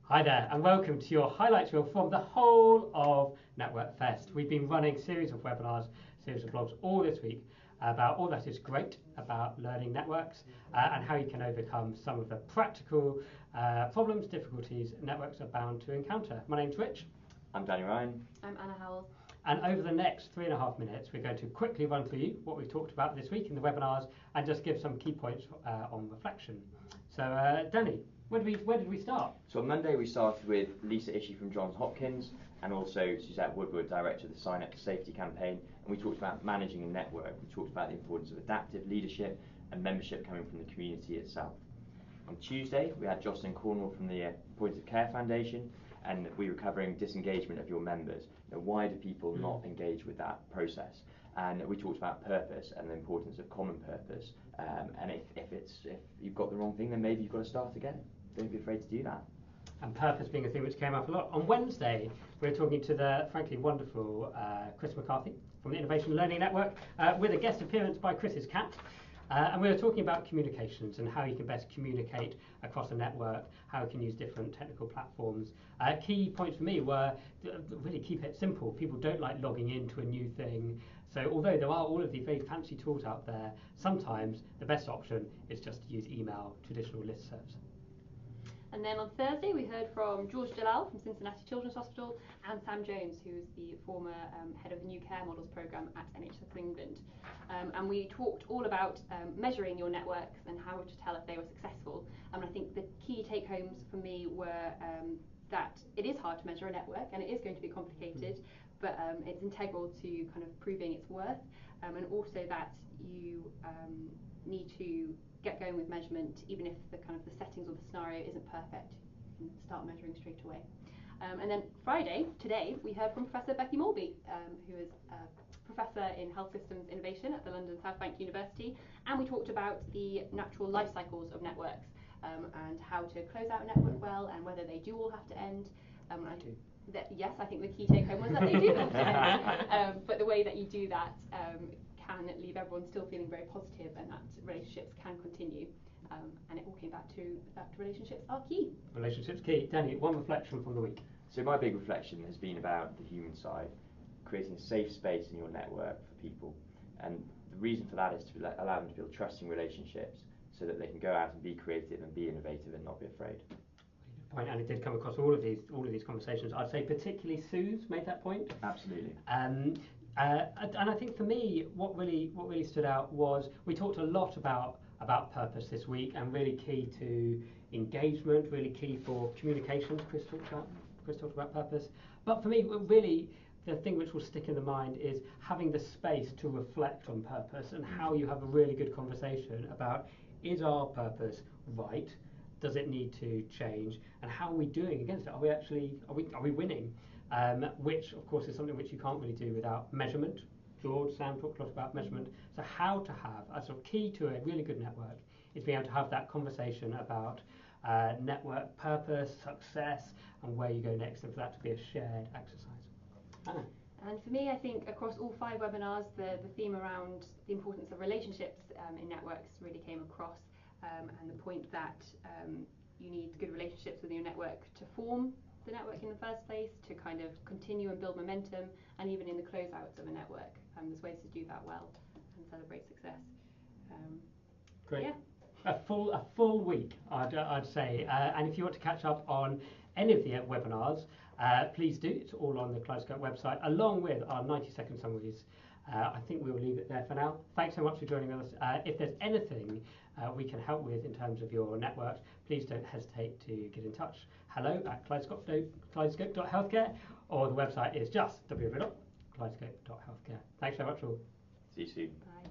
Hi there, and welcome to your highlights reel from the whole of Network Fest. We've been running a series of webinars, series of blogs all this week about all that is great about learning networks and how you can overcome some of the practical problems, difficulties networks are bound to encounter. My name's Rich. I'm Danny Ryan. I'm Anna Howell. And over the next 3.5 minutes, we're going to quickly run through you what we've talked about this week in the webinars and just give some key points on reflection. So, Danny, where did we start? So on Monday we started with Lisa Ishii from Johns Hopkins and also Suzette Woodward, director of the Sign Up to Safety campaign, and we talked about managing a network. We talked about the importance of adaptive leadership and membership coming from the community itself. On Tuesday we had Jocelyn Cornwall from the Point of Care Foundation, and we were covering disengagement of your members. Why do people not engage with that process? And we talked about purpose and the importance of common purpose. And if you've got the wrong thing, then maybe you've got to start again. Don't be afraid to do that. And purpose being a thing which came up a lot. On Wednesday, we were talking to the frankly wonderful Chris McCarthy from the Innovation Learning Network with a guest appearance by Chris's cat. And we were talking about communications and how you can best communicate across a network, how you can use different technical platforms. Key points for me were really keep it simple. People don't like logging into a new thing. So although there are all of these very fancy tools out there, sometimes the best option is just to use email, traditional listservs. And then on Thursday we heard from George Dalal from Cincinnati Children's Hospital and Sam Jones, who is the former head of the New Care Models programme at NHS England. And we talked all about measuring your networks and how to tell if they were successful. And I think the key take-homes for me were that it is hard to measure a network and it is going to be complicated, but it's integral to kind of proving its worth, and also that you need to get going with measurement even if the kind of the settings or the scenario isn't perfect. You can start measuring straight away. And then Friday, today, we heard from Professor Becky Mulvey, who is a Professor in Health Systems Innovation at the London South Bank University, and we talked about the natural life cycles of networks and how to close out a network well and whether they do all have to end. Yes, I think the key take home was that they do have to end, but the way that you do that can leave everyone still feeling very positive and that relationships can continue. And it all came back to that relationships are key. Relationships key. Danny, one reflection from the week. So my big reflection has been about the human side, creating a safe space in your network for people. And the reason for that is to allow them to build trusting relationships so that they can go out and be creative and be innovative and not be afraid. Point, and it did come across all of these conversations. I'd say particularly Sue's made that point. Absolutely. And I think for me, what really stood out was we talked a lot about purpose this week, and really key to engagement, really key for communications. Chris talked about purpose, but for me, really the thing which will stick in the mind is having the space to reflect on purpose and how you have a really good conversation about, is our purpose right? Does it need to change? And how are we doing against it? Are we winning? Which of course is something which you can't really do without measurement. George, Sam talked a lot about measurement. So how to have a sort of key to a really good network is being able to have that conversation about network purpose, success, and where you go next, and for that to be a shared exercise. Anna. And for me, I think across all 5 webinars, the theme around the importance of relationships in networks really came across, and the point that you need good relationships with your network to form the network in the first place, to kind of continue and build momentum, and even in the closeouts of a network, there's ways to do that well and celebrate success. Great. Yeah. A full week, I'd say. And if you want to catch up on any of the webinars, please do. It's all on the Kaleidoscope website, along with our 90-second summaries. I think we will leave it there for now. Thanks so much for joining us. If there's anything we can help with in terms of your networks, please don't hesitate to get in touch. hello@kaleidoscope.healthcare, or the website is just www.kaleidoscope.healthcare. Thanks so much all. See you soon. Bye.